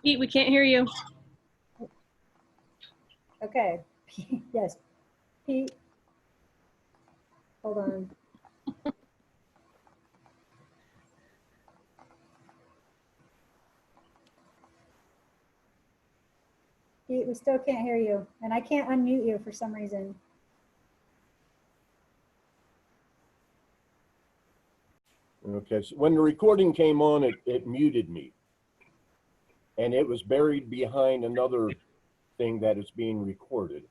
Pete, we can't hear you. Okay. Yes. Pete. Hold on. Pete, we still can't hear you, and I can't unmute you for some reason. Okay, so when the recording came on, it muted me. And it was buried behind another thing that is being recorded.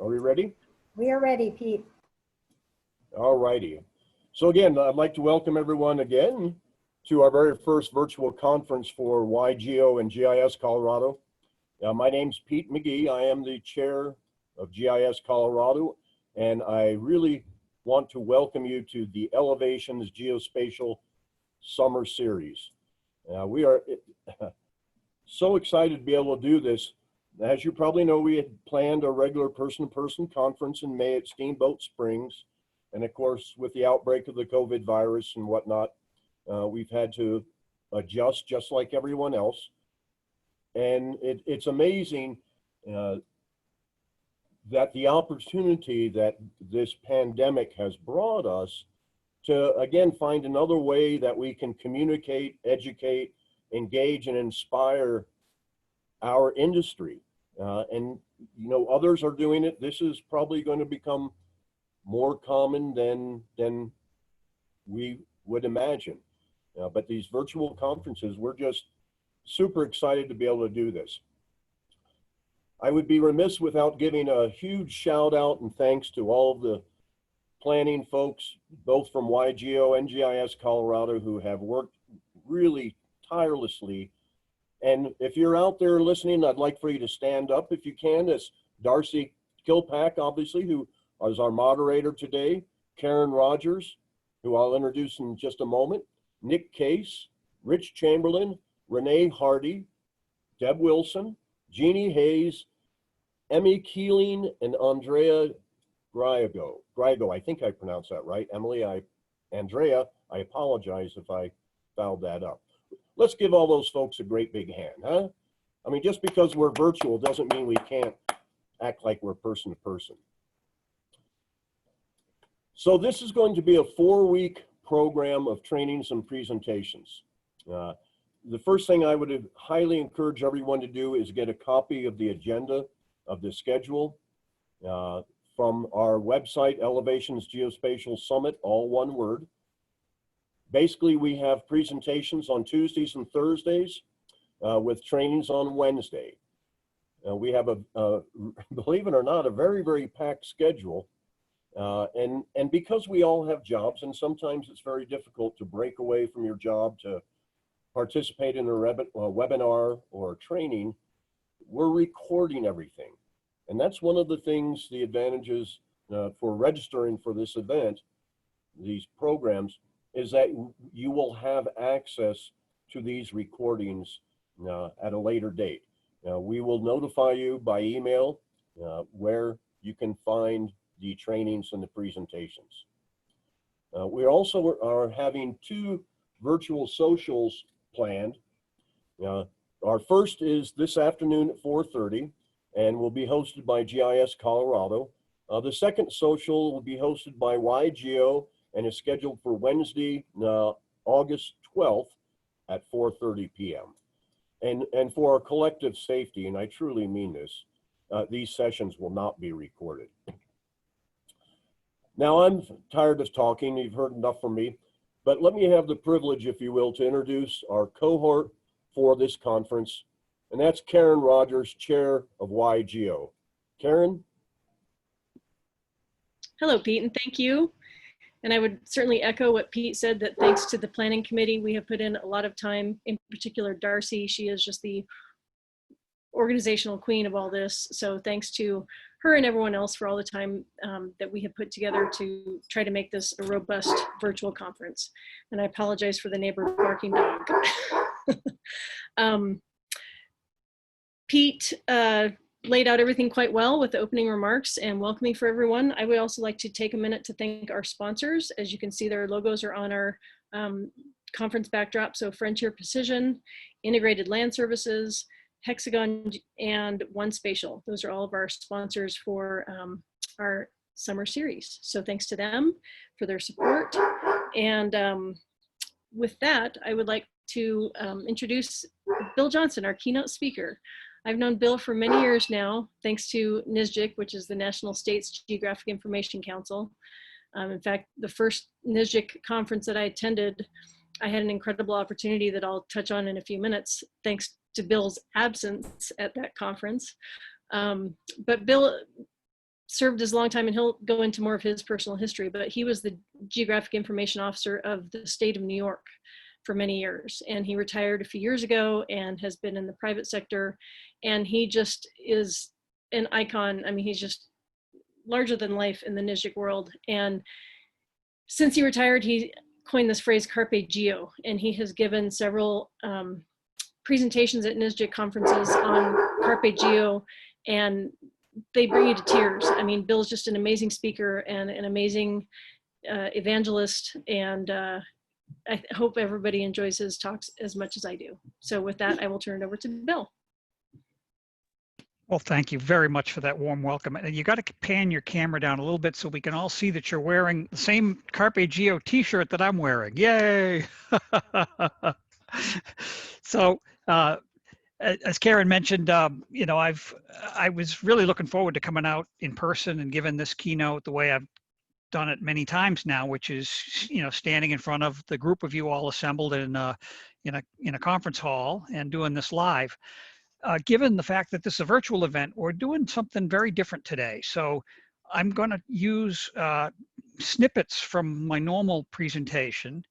Are we ready? We are ready, Pete. All righty. So again, I'd like to welcome everyone again to our very first virtual conference for YGO and GIS Colorado. My name's Pete McGee. I am the chair of GIS Colorado, and I really want to welcome you to the Elevations Geospatial Summer Series. We are so excited to be able to do this. As you probably know, we had planned a regular person-to-person conference in May at Steamboat Springs. And of course, with the outbreak of the COVID virus and whatnot, we've had to adjust just like everyone else. And it's amazing that the opportunity that this pandemic has brought us to, again, find another way that we can communicate, educate, engage, and inspire our industry. And, you know, others are doing it. This is probably going to become more common than we would imagine. But these virtual conferences, we're just super excited to be able to do this. I would be remiss without giving a huge shout out and thanks to all of the planning folks, both from YGO and GIS Colorado, who have worked really tirelessly. And if you're out there listening, I'd like for you to stand up if you can. It's Darcy Kilpack, obviously, who is our moderator today, Karen Rogers, who I'll introduce in just a moment, Nick Case, Rich Chamberlain, Renee Hardy, Deb Wilson, Jeannie Hayes, Emmy Keeling, and Andrea Griego, I think I pronounced that right. Emily, Andrea, I apologize if I fouled that up. Let's give all those folks a great big hand, huh? I mean, just because we're virtual doesn't mean we can't act like we're person to person. So this is going to be a 4-week program of trainings and presentations. The first thing I would highly encourage everyone to do is get a copy of the agenda of the schedule from our website, Elevations Geospatial Summit, all one word. Basically, we have presentations on Tuesdays and Thursdays with trainings on Wednesday. We have believe it or not, a very, very packed schedule. And because we all have jobs, and sometimes it's very difficult to break away from your job to participate in a webinar or a training, we're recording everything. And that's one of the things, the advantages for registering for this event, these programs, is that you will have access to these recordings at a later date. We will notify you by email where you can find the trainings and the presentations. We also are having 2 virtual socials planned. Our first is this afternoon at 4:30 and will be hosted by GIS Colorado. The second social will be hosted by YGO and is scheduled for Wednesday, August 12th at 4:30 p.m. And for our collective safety, and I truly mean this, these sessions will not be recorded. Now, I'm tired of talking. You've heard enough from me, but let me have the privilege, if you will, to introduce our cohort for this conference, and that's Karen Rogers, chair of YGO. Karen? Hello, Pete, and thank you. And I would certainly echo what Pete said, that thanks to the planning committee, we have put in a lot of time, in particular Darcy. She is just the organizational queen of all this. So thanks to her and everyone else for all the time that we have put together to try to make this a robust virtual conference. And I apologize for the neighbor barking dog. Pete laid out everything quite well with the opening remarks and welcoming for everyone. I would also like to take a minute to thank our sponsors. As you can see, their logos are on our conference backdrop. So Frontier Precision, Integrated Land Services, Hexagon, and One Spatial. Those are all of our sponsors for our summer series. So thanks to them for their support. And with that, I would like to introduce Bill Johnson, our keynote speaker. I've known Bill for many years now, thanks to NSGIC, which is the National States Geographic Information Council. In fact, the first NSGIC conference that I attended, I had an incredible opportunity that I'll touch on in a few minutes, thanks to Bill's absence at that conference. But Bill served his long time, and he'll go into more of his personal history, but he was the Geographic Information Officer of the state of New York for many years. And he retired a few years ago and has been in the private sector. And he just is an icon. I mean, he's just larger than life in the NSGIC world. And since he retired, he coined this phrase Carpe Geo, and he has given several presentations at NSGIC conferences on Carpe Geo, and they bring you to tears. I mean, Bill's just an amazing speaker and an amazing evangelist, and I hope everybody enjoys his talks as much as I do. So with that, I will turn it over to Bill. Well, thank you very much for that warm welcome. And you got to pan your camera down a little bit so we can all see that you're wearing the same Carpe Geo t-shirt that I'm wearing. Yay! So, as Karen mentioned, you know, I was really looking forward to coming out in person and giving this keynote the way I've done it many times now, which is, you know, standing in front of the group of you all assembled in a conference hall and doing this live. Given the fact that this is a virtual event, we're doing something very different today. So I'm going to use snippets from my normal presentation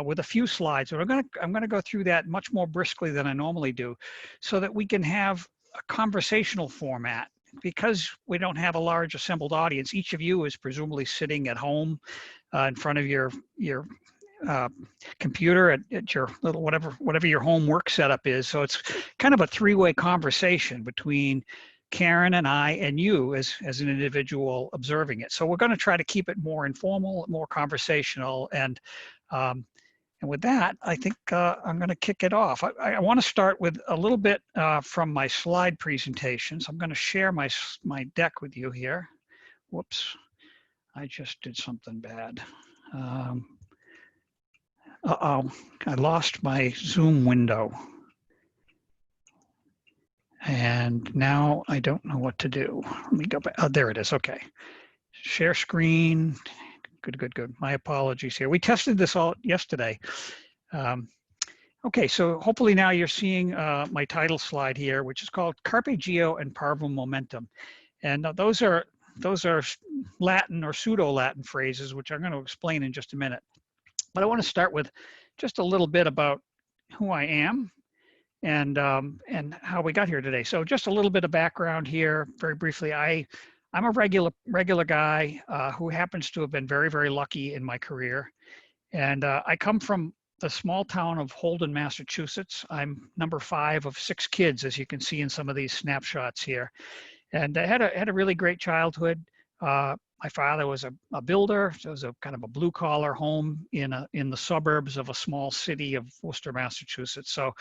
with a few slides. And I'm going to go through that much more briskly than I normally do, so that we can have a conversational format. Because we don't have a large assembled audience, each of you is presumably sitting at home in front of your computer at your little whatever your home work setup is. So it's kind of a three-way conversation between Karen and I and you as an individual observing it. So we're going to try to keep it more informal, more conversational, and with that, I think I'm going to kick it off. I want to start with a little bit from my slide presentation. So I'm going to share my deck with you here. Whoops, I just did something bad. Uh-oh, I lost my Zoom window. And now I don't know what to do. Let me go back. Oh, there it is. Okay. Share screen. Good. My apologies here. We tested this all yesterday. Okay, so hopefully now you're seeing my title slide here, which is called Carpe Geo and Parvum Momentum. And those are Latin or pseudo-Latin phrases, which I'm going to explain in just a minute. But I want to start with just a little bit about who I am and how we got here today. So just a little bit of background here, very briefly. I'm a regular guy who happens to have been very, very lucky in my career. And I come from the small town of Holden, Massachusetts. I'm number 5 of 6 kids, as you can see in some of these snapshots here. And I had a really great childhood. My father was a builder, so it was a kind of a blue collar home in the suburbs of a small city of Worcester, Massachusetts. So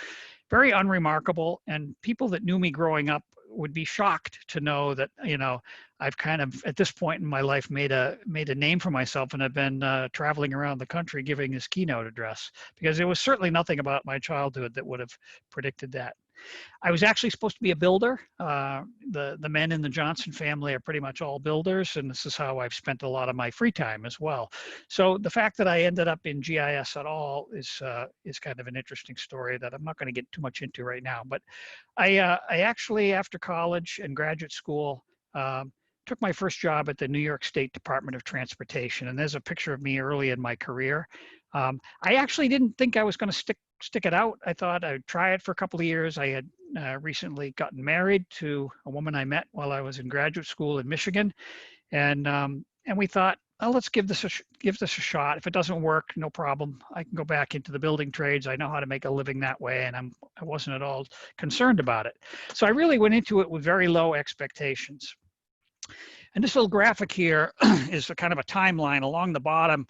very unremarkable. And people that knew me growing up would be shocked to know that, you know, I've kind of at this point in my life made a name for myself, and I've been traveling around the country giving this keynote address, because there was certainly nothing about my childhood that would have predicted that. I was actually supposed to be a builder. The men in the Johnson family are pretty much all builders, and this is how I've spent a lot of my free time as well. So the fact that I ended up in GIS at all is kind of an interesting story that I'm not going to get too much into right now. But I actually, after college and graduate school, took my first job at the New York State Department of Transportation, and there's a picture of me early in my career. I actually didn't think I was going to stick it out. I thought I'd try it for a couple of years. I had recently gotten married to a woman I met while I was in graduate school in Michigan, and we thought, oh, let's give this a shot. If it doesn't work, no problem. I can go back into the building trades. I know how to make a living that way, and I wasn't at all concerned about it. So I really went into it with very low expectations. And this little graphic here is a kind of a timeline. Along the bottom,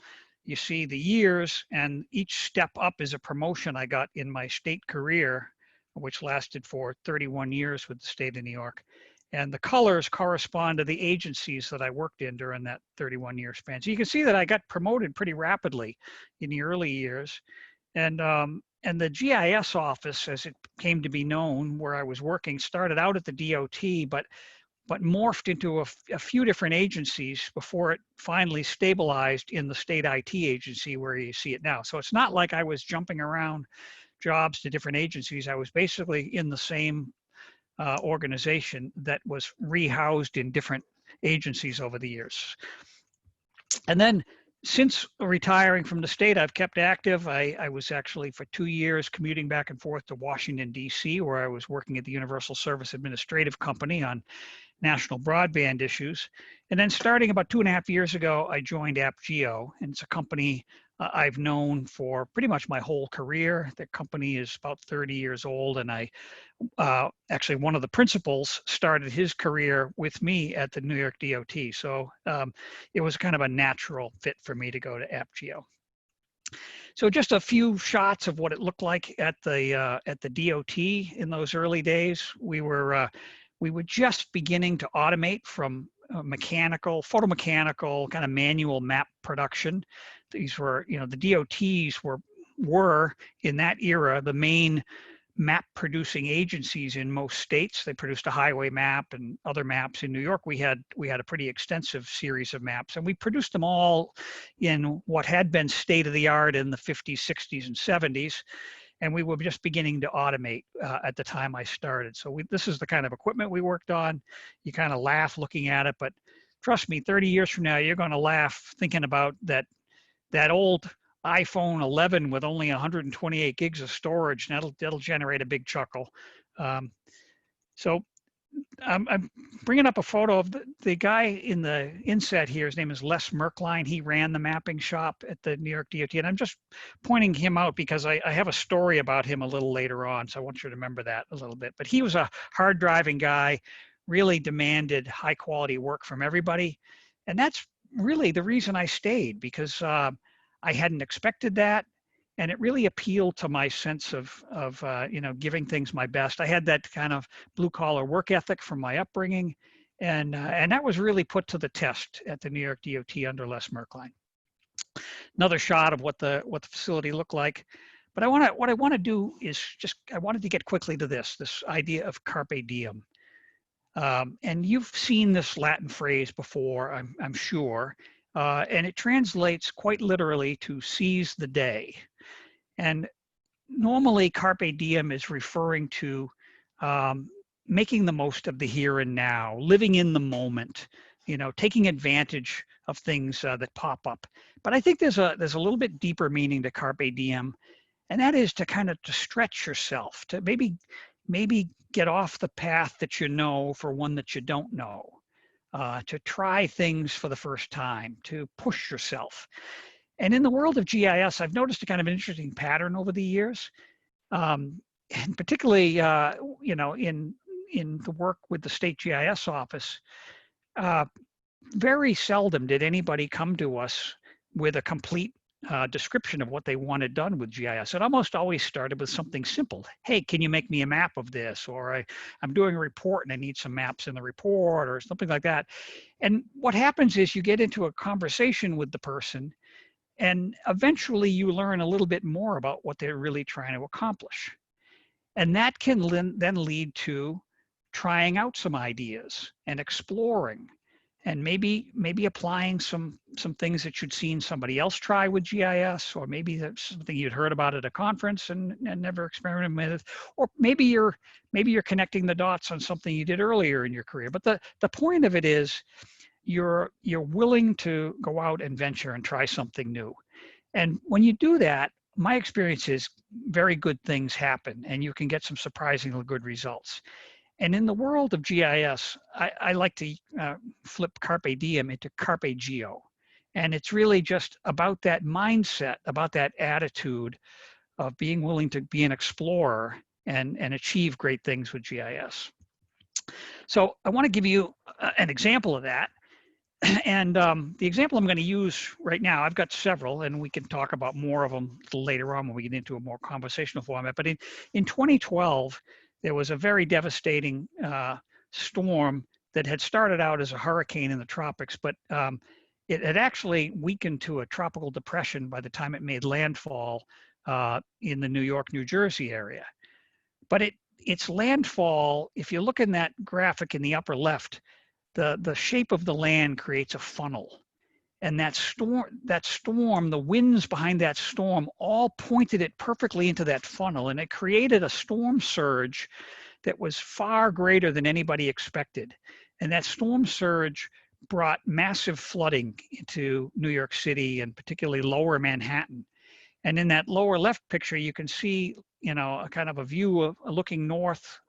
you see the years, and each step up is a promotion I got in my state career, which lasted for 31 years with the state of New York. And the colors correspond to the agencies that I worked in during that 31-year span. So you can see that I got promoted pretty rapidly in the early years. And the GIS office, as it came to be known, where I was working, started out at the DOT, but morphed into a few different agencies before it finally stabilized in the state IT agency where you see it now. So it's not like I was jumping around jobs to different agencies. I was basically in the same organization that was rehoused in different agencies over the years. And then since retiring from the state, I've kept active. I was actually for 2 years commuting back and forth to Washington, D.C., where I was working at the Universal Service Administrative Company on national broadband issues. And then starting about 2.5 years ago, I joined AppGeo, and it's a company I've known for pretty much my whole career. The company is about 30 years old, and I actually, one of the principals started his career with me at the New York DOT. So it was kind of a natural fit for me to go to AppGeo. So just a few shots of what it looked like at the DOT in those early days. We were just beginning to automate from photomechanical, kind of manual map production. These were, the DOTs were in that era the main map producing agencies in most states. They produced a highway map and other maps. In New York, we had a pretty extensive series of maps, and we produced them all in what had been state of the art in the 50s, 60s, and 70s. And we were just beginning to automate at the time I started. So this is the kind of equipment we worked on. You kind of laugh looking at it, but trust me, 30 years from now, you're going to laugh thinking about that old iPhone 11 with only 128 gigs of storage, and that'll generate a big chuckle. So I'm bringing up a photo of the guy in the inset here. His name is Les Merkline. He ran the mapping shop at the New York DOT, and I'm just pointing him out because I have a story about him a little later on, so I want you to remember that a little bit. But he was a hard driving guy, really demanded high quality work from everybody, and that's really the reason I stayed, because I hadn't expected that. And it really appealed to my sense of giving things my best. I had that kind of blue collar work ethic from my upbringing, and that was really put to the test at the New York DOT under Les Merkline. Another shot of what the facility looked like. But what I want to do is I wanted to get quickly to this idea of carpe diem. And you've seen this Latin phrase before, I'm sure, and it translates quite literally to seize the day. And normally carpe diem is referring to making the most of the here and now, living in the moment, taking advantage of things that pop up. But I think there's a little bit deeper meaning to carpe diem, and that is to kind of to stretch yourself, to maybe get off the path that you know for one that you don't know, to try things for the first time, to push yourself. And in the world of GIS, I've noticed a kind of an interesting pattern over the years, and particularly, in the work with the state GIS office. Very seldom did anybody come to us with a complete description of what they wanted done with GIS. It almost always started with something simple. Hey, can you make me a map of this? Or I'm doing a report and I need some maps in the report, or something like that. And what happens is you get into a conversation with the person, and eventually you learn a little bit more about what they're really trying to accomplish. And that can then lead to trying out some ideas and exploring, and maybe applying some things that you'd seen somebody else try with GIS, or maybe that's something you'd heard about at a conference and never experimented with, or maybe you're connecting the dots on something you did earlier in your career. But the point of it is, you're willing to go out and venture and try something new. And when you do that, my experience is very good things happen, and you can get some surprisingly good results. And in the world of GIS, I like to flip carpe diem into carpe geo. And it's really just about that mindset, about that attitude of being willing to be an explorer and achieve great things with GIS. So I want to give you an example of that. And the example I'm going to use right now, I've got several, and we can talk about more of them later on when we get into a more conversational format. But in 2012, there was a very devastating storm that had started out as a hurricane in the tropics, but it had actually weakened to a tropical depression by the time it made landfall in the New York, New Jersey area. But its landfall, if you look in that graphic in the upper left, the shape of the land creates a funnel. And that storm, the winds behind that storm all pointed it perfectly into that funnel. And it created a storm surge that was far greater than anybody expected. And that storm surge brought massive flooding into New York City and particularly lower Manhattan. And in that lower left picture, you can see, a kind of a view of looking north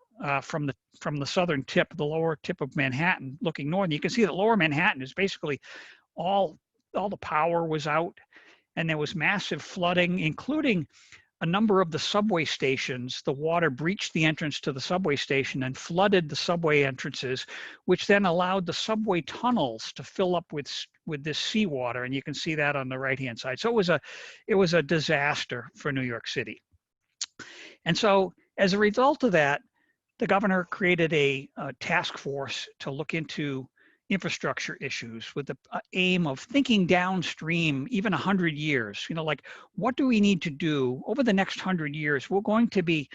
from the southern tip, the lower tip of Manhattan, looking north. And you can see that lower Manhattan is basically all the power was out, and there was massive flooding, including a number of the subway stations. The water breached the entrance to the subway station and flooded the subway entrances, which then allowed the subway tunnels to fill up with this seawater. And you can see that on the right-hand side. So it was a disaster for New York City. And so as a result of that, the governor created a task force to look into infrastructure issues with the aim of thinking downstream, even 100 years. Like, what do we need to do over the next 100 years? We're going to be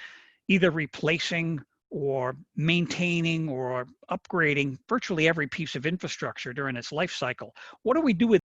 either replacing or maintaining or upgrading virtually every piece of infrastructure during its life cycle. What do we do with